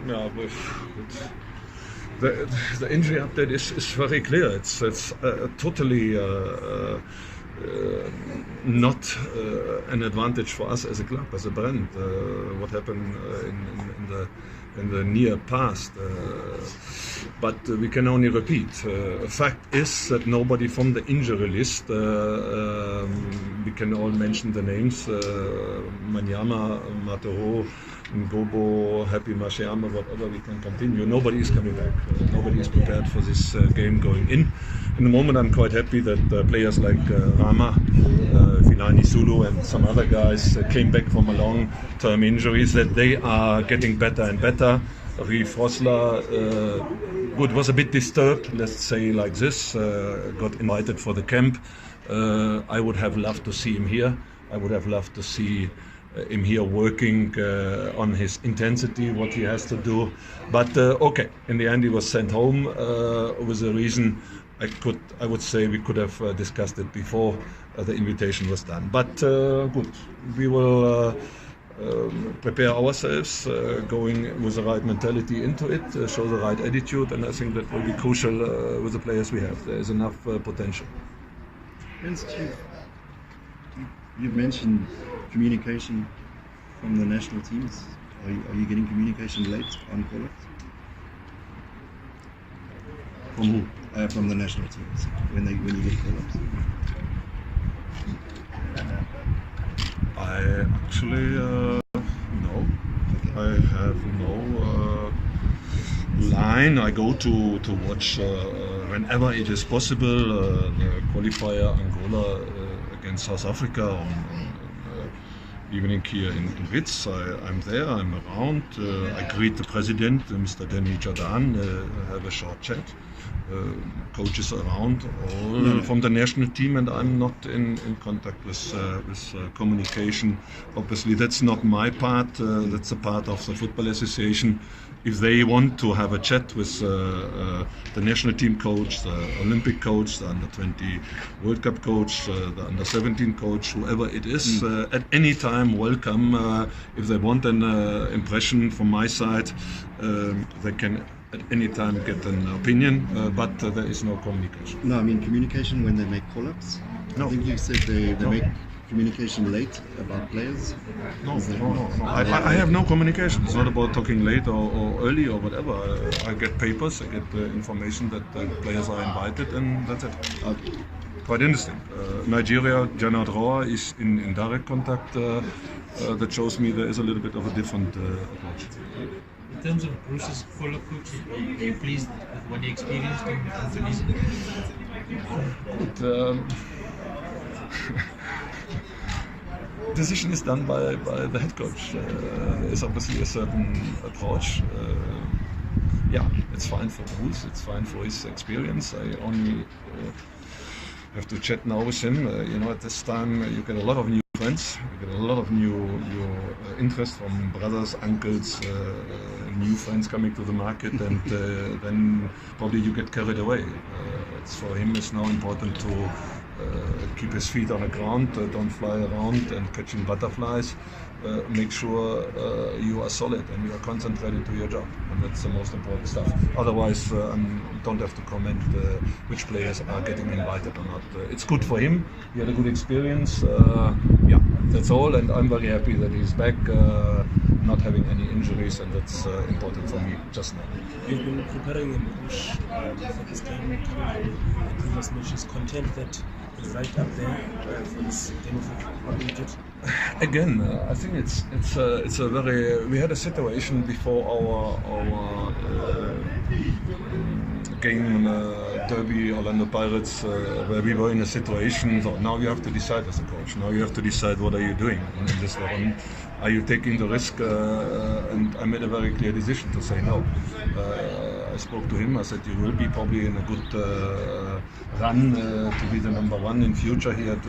Yeah, the injury update is very clear. It's totally not an advantage for us as a club, as a brand. What happened in the near past, but we can only repeat. Fact is that nobody from the injury list. We can all mention the names: Manyama, Matoro, Ngobo, Happy Mashiama, whatever. We can continue. Nobody is coming back. Nobody is prepared for this game going in. In the moment, I'm quite happy that players like Rama, Filani Sulu, and some other guys came back from a long-term injuries. That they are getting better and better. Reef Rosler, was a bit disturbed. Let's say like this. Got invited for the camp. I would have loved to see him here. I would have loved to see him here working on his intensity, what he has to do. But okay, in the end he was sent home with a reason. I would say we could have discussed it before the invitation was done. But good, we will prepare ourselves, going with the right mentality into it, show the right attitude, and I think that will be crucial with the players we have. There is enough potential. Ernst, you've mentioned communication from the national teams. Are you getting communication late on call-ups? From who? From the national teams when you get call-ups. I actually no. I have no line. I go to watch whenever it is possible the qualifier Angola against South Africa on evening here in Ritz. I'm there, I'm around. I greet the president, Mr. Daniel Cardoso, have a short chat. Coaches around, all from the national team, and I'm not in contact with communication. Obviously, that's not my part. That's a part of the Football Association. If they want to have a chat with the national team coach, the Olympic coach, the under-20 World Cup coach, the under-17 coach, whoever it is, at any time, welcome. If they want an impression from my side, they can at any time get an opinion, but there is no communication. No, I mean communication when they make call-ups. No. I think you said they make communication late about players. No. I have no communication. It's not about talking late or early or whatever. I get papers, I get information that the players are invited, and that's it. Okay. Quite interesting. Nigeria, Janat Roa is in direct contact. That shows me there is a little bit of a different approach. In terms of Bruce's follow coach, are you pleased with what he experienced in Tunisia? Decision is done by the head coach. There is obviously a certain approach. Yeah, it's fine for Bruce, it's fine for his experience. I only have to chat now with him. At this time you get a lot of new friends, you get a lot of new interest from brothers, uncles, new friends coming to the market, and then probably you get carried away. For him it's now important to keep his feet on the ground, don't fly around and catching butterflies. Make sure you are solid and you are concentrated to your job, and that's the most important stuff. Otherwise, don't have to comment which players are getting invited or not. It's good for him. He had a good experience. Yeah, that's all, and I'm very happy that he's back, not having any injuries, and that's important for me just now. You've been preparing him for this game. Previous matches, content that is right up there for this game of Egypt. Again, I think it's a very. We had a situation before our game derby Orlando Pirates where we were in a situation. So now you have to decide as a coach. Now you have to decide what are you doing in this one. Are you taking the risk? And I made a very clear decision to say no. I spoke to him. I said you will be probably in a good run to be the number one in future here at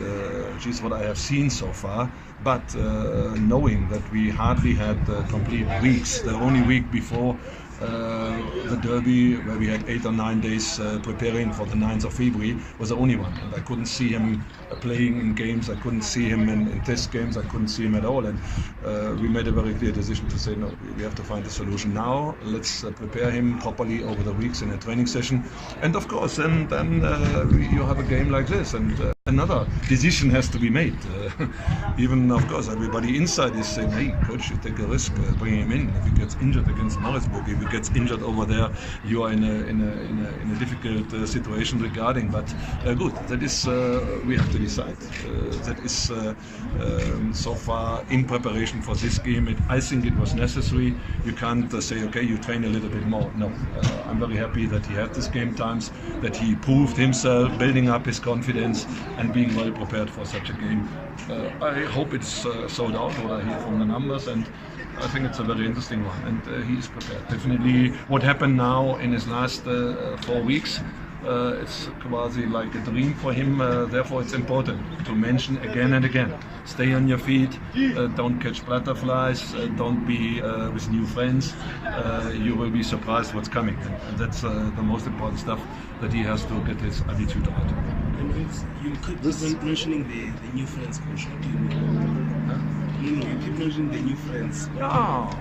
what I have seen so far. But knowing that we hardly had complete weeks, the only week before the derby where we had 8 or 9 days preparing for the 9th of February was the only one, and I couldn't see him playing in games, I couldn't see him in test games, I couldn't see him at all, and we made a very clear decision to say no, we have to find a solution now. Let's prepare him properly over the weeks in a training session, and of course then you have a game like this, and another decision has to be made. Even of course everybody inside is saying, hey coach, you take a risk bringing him in. If he gets injured against Maritzburg, if he gets injured over there, you are in a difficult situation regarding. But good, that is we have to decide. That is so far in preparation for this game. I think it was necessary. You can't say, okay, you train a little bit more. No, I'm very happy that he had this game times, that he proved himself, building up his confidence and being well prepared for such a game. I hope it's sold out, what I hear from the numbers, and I think it's a very interesting one, and he is prepared. Definitely what happened now in his last 4 weeks, it's quasi like a dream for him, therefore it's important to mention again and again. Stay on your feet, don't catch butterflies, don't be with new friends. You will be surprised what's coming, and that's the most important stuff, that he has to get his attitude out. And you keep mentioning the new friends, coach. What do you mean? You keep mentioning the new friends. Yeah.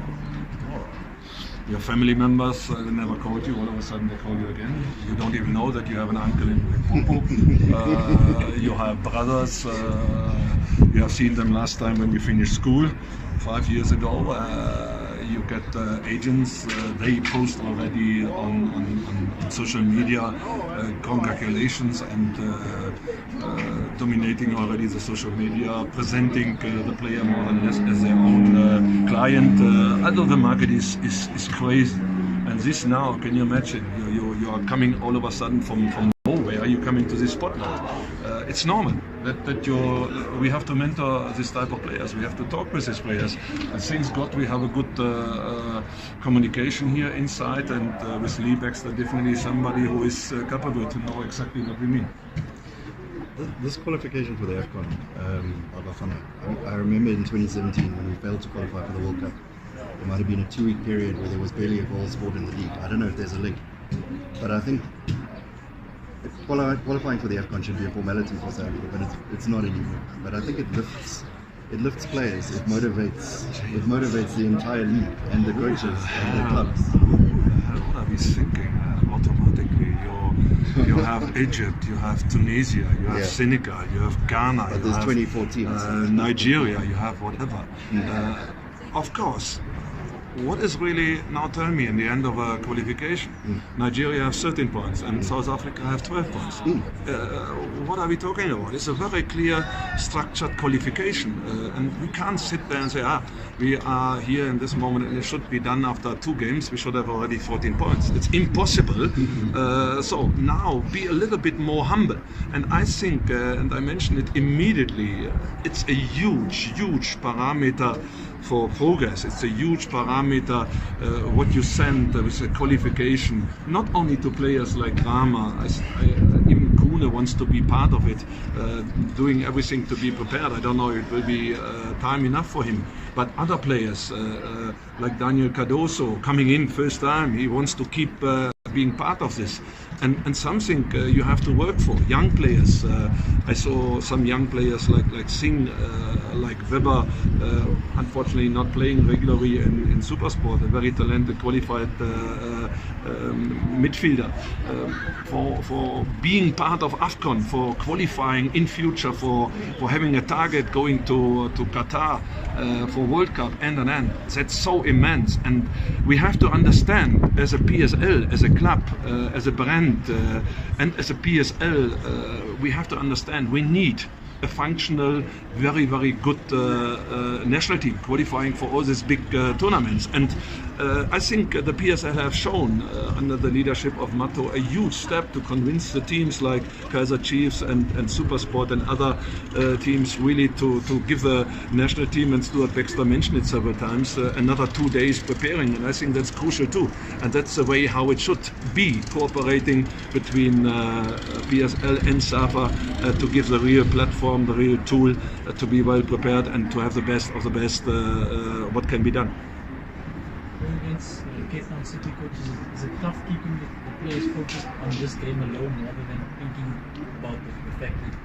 Your family members never called you, all of a sudden they call you again. You don't even know that you have an uncle in Popo. You have brothers, you have seen them last time when you finished school 5 years ago. You get agents, they post already on social media congratulations, and dominating already the social media, presenting the player more or less as their own client. Although the market is crazy, and this now, can you imagine? You are coming all of a sudden from nowhere. You coming to this spotlight. It's normal that we have to mentor this type of players. We have to talk with these players. And thanks God we have a good communication here inside, and with Lee Baxter, definitely somebody who is capable to know exactly what we mean. This qualification for the AFCON, I remember in 2017 when we failed to qualify for the World Cup, there might have been a 2-week period where there was barely a goal scored in the league. I don't know if there's a link, but I think qualifying for the AFCON should be a formality for South Africa, but it's not anymore. But I think it lifts players, it motivates the entire league and the coaches and the clubs. What are we thinking? Automatically, you have Egypt, you have Tunisia, you have Senegal, you have Ghana, but there's 24 teams. Nigeria, you have whatever. Of course. What is really, now tell me, in the end of a qualification, Nigeria have 13 points and South Africa have 12 points. What are we talking about? It's a very clear, structured qualification, and we can't sit there and say, we are here in this moment and it should be done after 2 games, we should have already 14 points. It's impossible. So now be a little bit more humble. And I think, and I mentioned it immediately, it's a huge parameter for progress. It's a huge parameter what you send with a qualification, not only to players like Rama, even Kuhne wants to be part of it, doing everything to be prepared. I don't know if it will be time enough for him, but other players like Daniel Cardoso coming in first time, he wants to keep being part of this, and something you have to work for. Young players, I saw some young players like Singh, like Weber, unfortunately not playing regularly in Supersport, a very talented, qualified midfielder, for being part of AFCON, for qualifying in future, for having a target going to Qatar for World Cup, and. That's so immense, and we have to understand, as a PSL, as a club, as a brand, and as a PSL, we have to understand we need a functional, very good national team qualifying for all these big tournaments. And I think the PSL have shown under the leadership of Matto a huge step to convince the teams like Kaizer Chiefs and Supersport and other teams really to give the national team, and Stuart Baxter mentioned it several times, another 2 days preparing, and I think that's crucial too. And that's the way how it should be, cooperating between PSL and SAFA to give the real platform, the real tool to be well prepared and to have the best of the best what can be done. Going against Cape Town City, coach, is it tough keeping the players focused on this game alone rather than thinking about the fact that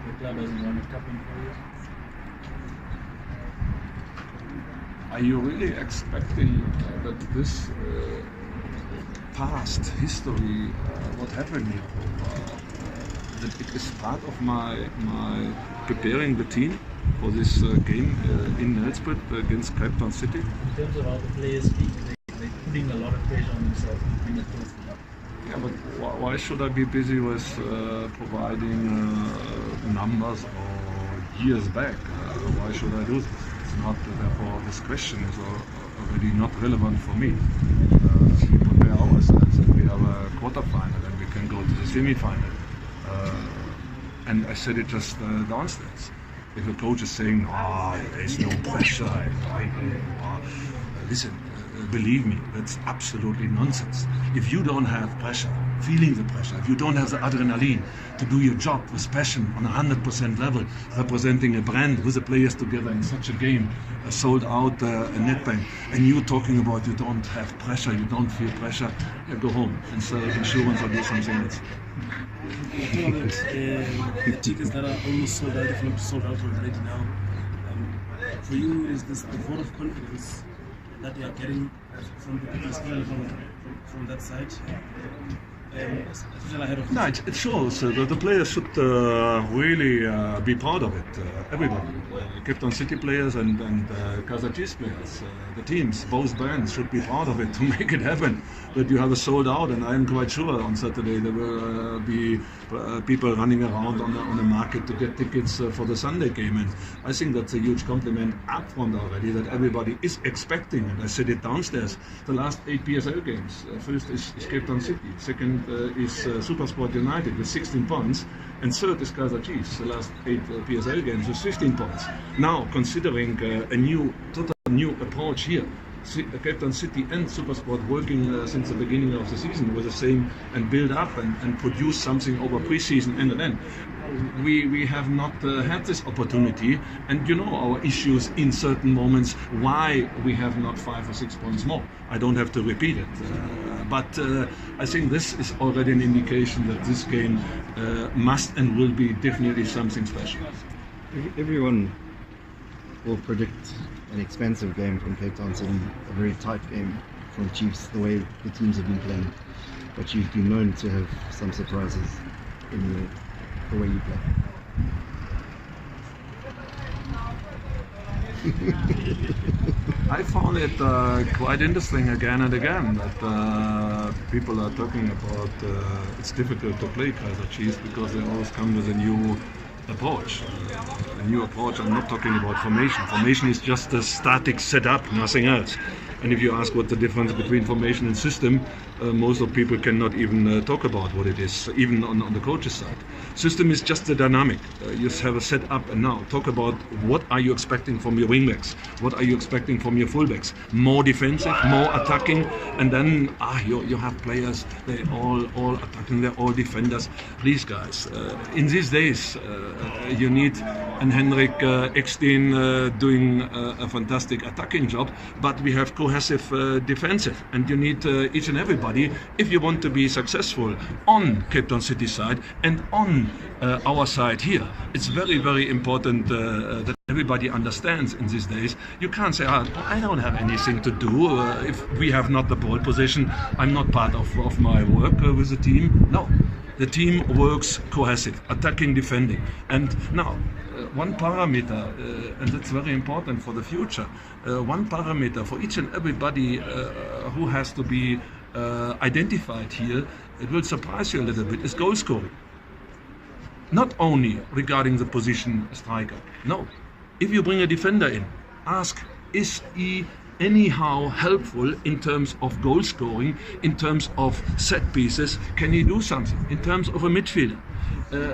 the club hasn't won a cup in 4 years? are you really expecting that this past history, what happened here, that it is part of my preparing the team for this game in Nelspruit against Cape Town City? In terms of how the players speak, they're putting a lot of pressure on themselves to bring a trophy. Yeah, but why should I be busy with providing numbers or years back? Why should I do this? It's not, therefore, this question is already not relevant for me. We prepare ourselves and we have a quarterfinal and we can go to the semi-final. And I said it just downstairs. If a coach is saying, there's no pressure, listen, believe me, that's absolutely nonsense. If you don't have pressure, feeling the pressure, if you don't have the adrenaline to do your job with passion on a 100% level, representing a brand with the players together in such a game, sold out a Nedbank, and you talking about you don't have pressure, you don't feel pressure, go home and sell insurance or do something else. The tickets that are almost sold out, if not sold out already now. For you, is this the vote of confidence that you are getting from the people, especially from that side? Especially ahead of no, it shows that the players should really be proud of it. Everybody, Cape Town City players and Kaizer Chiefs players, the teams, both brands should be proud of it to make it happen. That you have a sold out, and I am quite sure on Saturday there will be people running around on the market to get tickets for the Sunday game, and I think that's a huge compliment up front already that everybody is expecting. And I said it downstairs. The last 8 PSL games, first is Cape Town City, second is Supersport United with 16 points, and third is Kaizer Chiefs, the last 8 PSL games with 15 points. Now, considering a total new approach here, Cape Town City and Supersport working since the beginning of the season with the same and build up and produce something over pre-season and then. We have not had this opportunity, and you know our issues in certain moments why we have not 5 or 6 points more. I don't have to repeat it, but I think this is already an indication that this game must and will be definitely something special. Everyone will predict an expensive game from Cape Town City, a very tight game from Chiefs, the way the teams have been playing, but you've been known to have some surprises in the way you play. I found it quite interesting again and again that people are talking about it's difficult to play Kaizer Chiefs because they always come with a new approach. A new approach, I'm not talking about formation. Formation is just a static setup, nothing else. And if you ask what the difference between formation and system, most of people cannot even talk about what it is, even on the coach's side. System is just the dynamic. You have a setup, and now talk about what are you expecting from your wingbacks, what are you expecting from your fullbacks. More defensive, more attacking, and then you have players, they all attacking, they're all defenders. Please guys, in these days you need and Henrik Ekstein doing a fantastic attacking job, but we have cohesive defensive, and you need each and everybody if you want to be successful on Cape Town City side and on our side here. It's very, very important that everybody understands in these days. You can't say, I don't have anything to do if we have not the ball position. I'm not part of my work with the team. No, the team works cohesive, attacking, defending. And now, one parameter, and that's very important for the future, one parameter for each and everybody who has to be identified here, it will surprise you a little bit, is goal scoring. Not only regarding the position striker, no. If you bring a defender in, ask, is he anyhow helpful in terms of goal scoring, in terms of set pieces? Can he do something? In terms of a midfielder,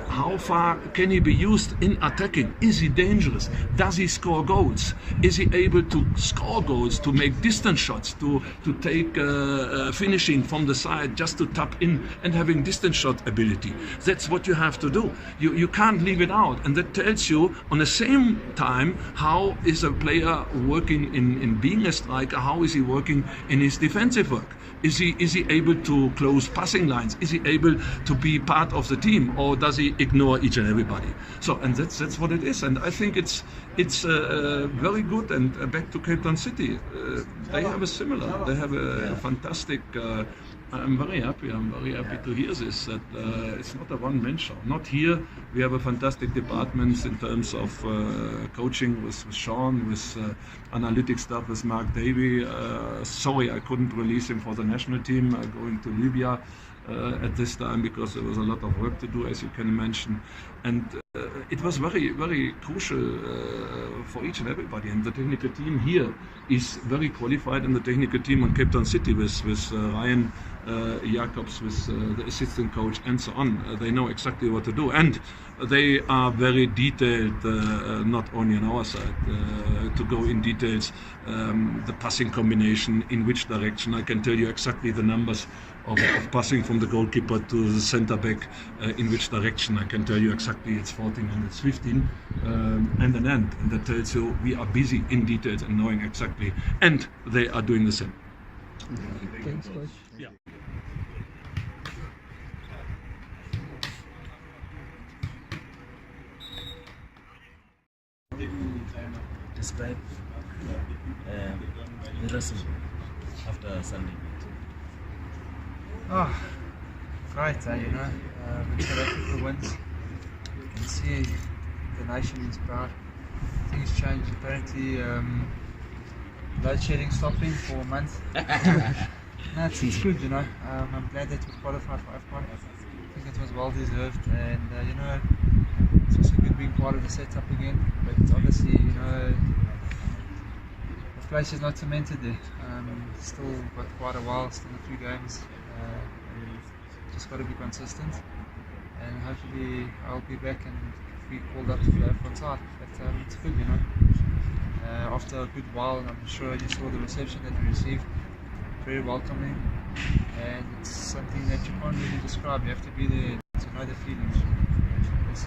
how far can he be used in attacking? Is he dangerous? Does he score goals? Is he able to score goals, to make distance shots, to take finishing from the side, just to tap in and having distance shot ability? That's what you have to do. You can't leave it out, and that tells you on the same time how is a player working in being a striker, how is he working in his defensive work. Is he able to close passing lines? Is he able to be part of the team, or does he ignore each and everybody? So, and that's what it is. And I think it's very good. And back to Cape Town City, they have a similar. They have a fantastic. I'm very happy to hear this. That it's not a one-man show. Not here. We have a fantastic department in terms of coaching with Sean, with analytic stuff with Mark Davey. Sorry, I couldn't release him for the national team going to Libya at this time because there was a lot of work to do, as you can imagine. And it was very crucial for each and everybody. And the technical team here is very qualified, and the technical team on Cape Town City with Ryan Jacobs, with the assistant coach, and so on. They know exactly what to do, and they are very detailed, not only on our side, to go in details, the passing combination, in which direction. I can tell you exactly the numbers of passing from the goalkeeper to the centre back, in which direction. I can tell you exactly it's 14 and it's 15, and an end. And that tells you we are busy in details and knowing exactly, and they are doing the same. Thanks, coach. Yeah. Describe the wrestling after Sunday. Oh, great, when South Africa wins, you can see the nation is proud. Things change. Apparently, load shedding stopping for a month. No, it's good, I'm glad that we qualified for AFCON. I think it was well deserved, and it's also good being part of the setup again. But obviously, the place is not cemented there. Still got quite a while, still a few games. Just got to be consistent, and hopefully I'll be back and be called up to the AFCON side. But it's good, after a good while, and I'm sure you saw the reception that we received. Very welcoming, and it's something that you can't really describe. You have to be there to know the feelings.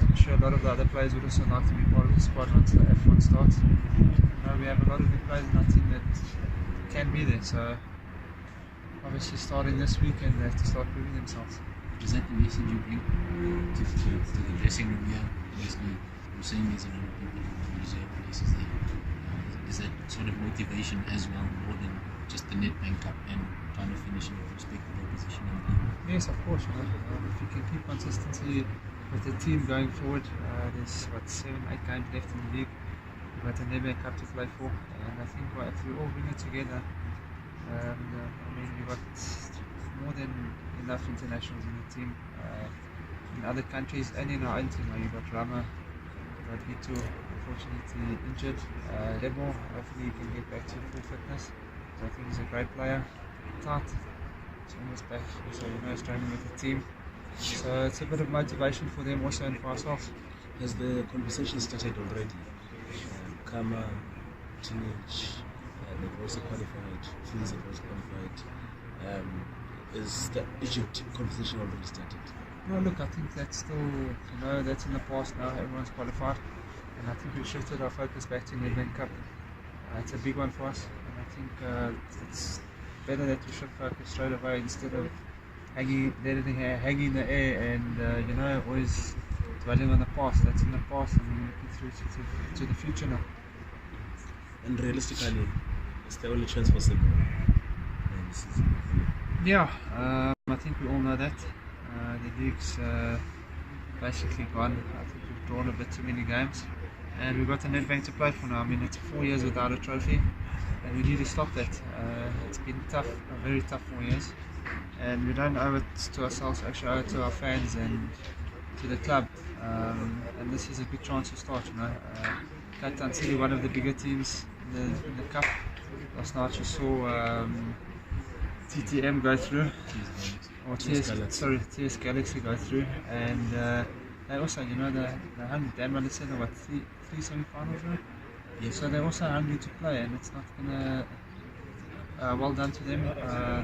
I'm sure a lot of the other players would also like to be part of the squad once the F1 starts. We have a lot of good players in our team that can be there, so obviously starting this week, and they have to start proving themselves. Is that the message you bring to the dressing room here? Obviously, you're saying there's a lot of people who deserve places there. Is that sort of motivation as well, more than just the Nedbank Cup and trying to finish in your respectable position in the league? Yes, of course. If you can keep consistency with the team going forward, there's 7-8 games left in the league. We've got the Nedbank Cup to play for, and I think if we all bring it together, we've got more than enough internationals in the team. In other countries and in our own team, you've got Rama, you've got Ito, unfortunately injured. Lebo, hopefully he can get back to full fitness. So I think he's a great player. Tat, he's almost back, so he's training with the team. So it's a bit of motivation for them also and for ourselves. Has the conversation started already? Kama, Teenage, they've also qualified, Fleas have also qualified. Is the Egypt conversation already started? No, look, I think that's still, that's in the past now. Everyone's qualified, and I think we've shifted our focus back to Nedbank Cup. It's a big one for us, and I think it's better that we shift focus straight away instead of hanging in the air and always dwelling on the past. That's in the past, and we're looking through to the future now. And realistically, it's the only chance for Simba. Yeah, I think we all know that. The league's basically gone. I think we've drawn a bit too many games, and we've got the Nedbank to play for now. It's 4 years without a trophy, and we need to stop that. It's been tough, a very tough 4 years, and we don't owe it to ourselves, actually owe it to our fans and to the club. And this is a good chance to start. Cape Town City, one of the bigger teams in the cup. Last night you saw TTM go through, or TS Galaxy go through, and they also, they're hungry. Dan said about three semi-finals, right? Yeah. So they're also hungry to play, and it's not gonna. Well done to them.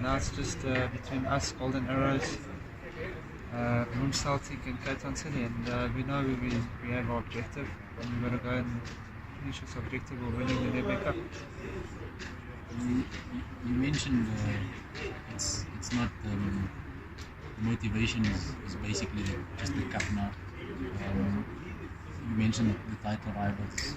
Now it's just between us, Golden Arrows, Moon Celtic, and Cape Town City, and we know we have our objective, and we've got to go and finish this objective of winning the Nedbank Cup. You mentioned it's it's not the motivation is basically just the cup now. You mentioned the title rivals.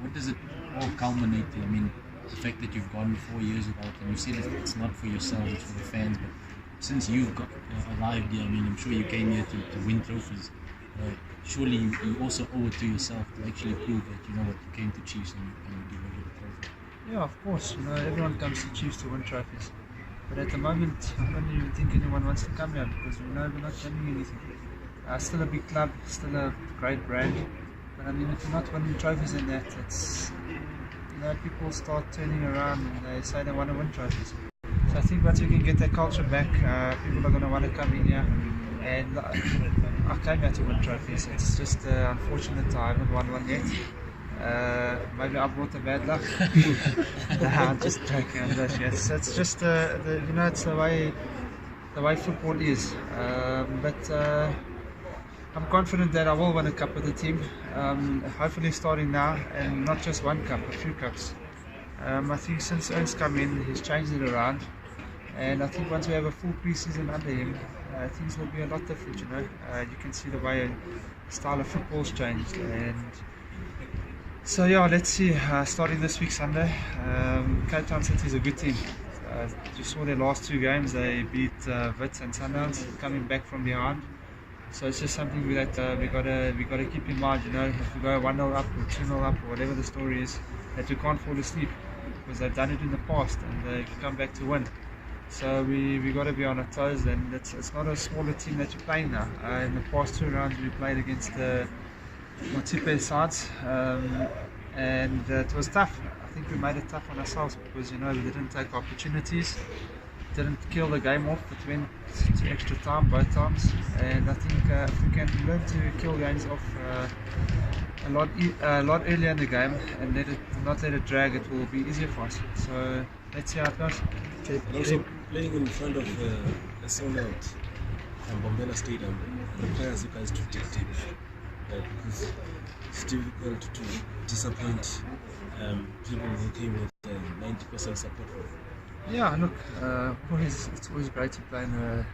What does it all culminate to? I mean, the fact that you've gone 4 years without, and you said it's not for yourself, it's for the fans, but since you've got arrived here, I mean, I'm sure you came here to win trophies. Surely you also owe it to yourself to actually prove that, you know what, you came to Chiefs and you delivered a trophy. Yeah, of course. You know, everyone comes to Chiefs to win trophies. But at the moment, I don't even think anyone wants to come here because we know we're not winning anything. Still a big club, still a great brand. But I mean, if you're not winning trophies in that, it's, you know, people start turning around and they say they want to win trophies. So I think once we can get that culture back, people are going to want to come in here. And I came here to win trophies. It's just unfortunate I haven't won one yet. Maybe I brought the bad luck. Nah, I'm just joking. Yes, it's just you know, it's the way football is. But I'm confident that I will win a cup with the team. Hopefully starting now, and not just one cup, a few cups. I think since Ernst come in, he's changed it around, and I think once we have a full pre-season under him, things will be a lot different. You know, you can see the way style of football's changed, and so yeah, let's see. Starting this week Sunday, Cape Town City is a good team. You saw their last 2 games; they beat Wits and Sundowns, coming back from behind. So it's just something that we gotta keep in mind. You know, if we go 1-0 up or 2-0 up or whatever the story is, that we can't fall asleep, because they've done it in the past and they've come back to win. So we got to be on our toes, and it's not a smaller team that you're playing now. In the past 2 rounds we played against the Motipe sides, and it was tough. I think we made it tough on ourselves because, you know, we didn't take opportunities, didn't kill the game off. It went to extra time both times, and I think if we can learn to kill games off a lot earlier in the game and not let it drag, it will be easier for us. So let's see how it goes. Okay. And also playing in front of a sold out Bombela Stadium requires you guys to dig deep, because it's difficult to disappoint people who came with 90% support. Yeah, look, it's always great to play in a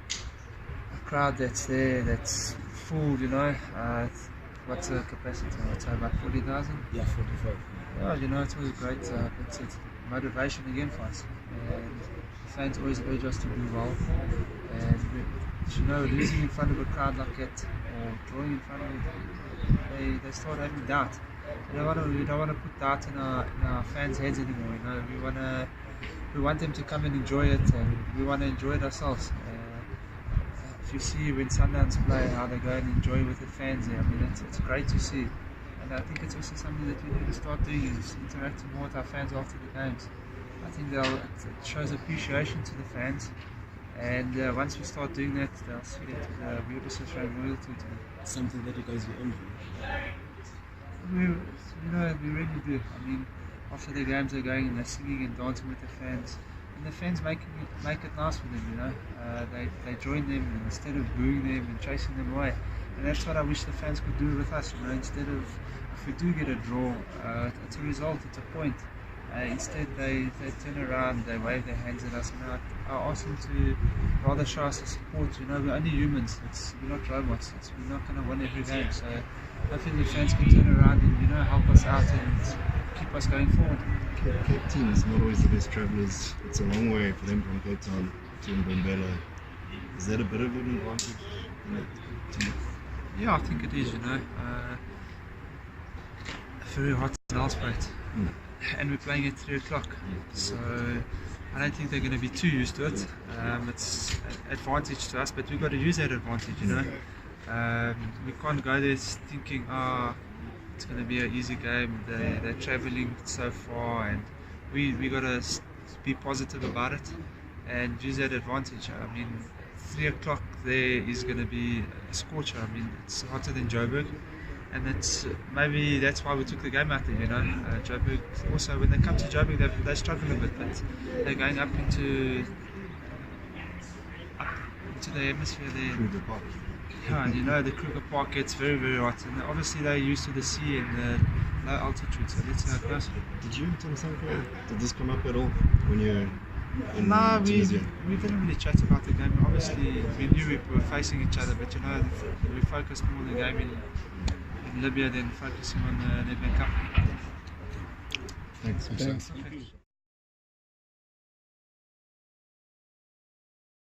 crowd that's there, that's full. You know, what's the capacity? I'd say about 40,000. Yeah, 45. Yeah, you know, it's always great. It's motivation again for us, and the fans always urge us to do well. And you know, losing in front of a crowd like that, or drawing in front of it, they start having doubt. We don't want to put doubt in our fans' heads anymore. You know, we want them to come and enjoy it, and we want to enjoy it ourselves. If you see when Sundowns play, how they go and enjoy with the fans there, I mean, it's great to see. And I think it's also something that we need to start doing, is interacting more with our fans after the games. I think it shows appreciation to the fans, and once we start doing that, they'll see that we also show loyalty to them. Something that you guys will envy. We really do. I mean, after the games they're going and they're singing and dancing with the fans, and the fans make it nice for them. You know, they join them, and instead of booing them and chasing them away. And that's what I wish the fans could do with us. You know, instead of, if we do get a draw, it's a result, it's a point. Instead they turn around, they wave their hands at us, and I ask them to rather show us the support. You know, we're only humans, we're not robots, we're not going to win every game. So hopefully the fans can turn around and, you know, help us out and keep us going forward. Cape team is not always the best travellers. It's a long way for them from Cape Town to Mbombela. Is that a bit of an advantage in that team? Yeah, I think it is. You know, very hot in Nelspruit, and we're playing at 3 o'clock. So I don't think they're going to be too used to it. It's an advantage to us, but we've got to use that advantage. You know, we can't go there thinking, it's going to be an easy game. They're travelling so far, and we got to be positive about it and use that advantage. I mean, 3 o'clock there is going to be a scorcher. I mean, it's hotter than Joburg, and maybe that's why we took the game out there. You know, Joburg also, when they come to Joburg, they struggle a bit, but they're going up into the hemisphere there. Yeah, and you know, the Kruger Park gets very, very hot, and obviously they're used to the sea and the low altitude, so let's see how it goes. Did you, Tom Sanko, did this come up at all when you in No, Tunisia? we didn't really chat about the game. Obviously, we knew we were facing each other, but we focused more on the game in Libya than focusing on the Nedbank Cup. Thanks. Thanks.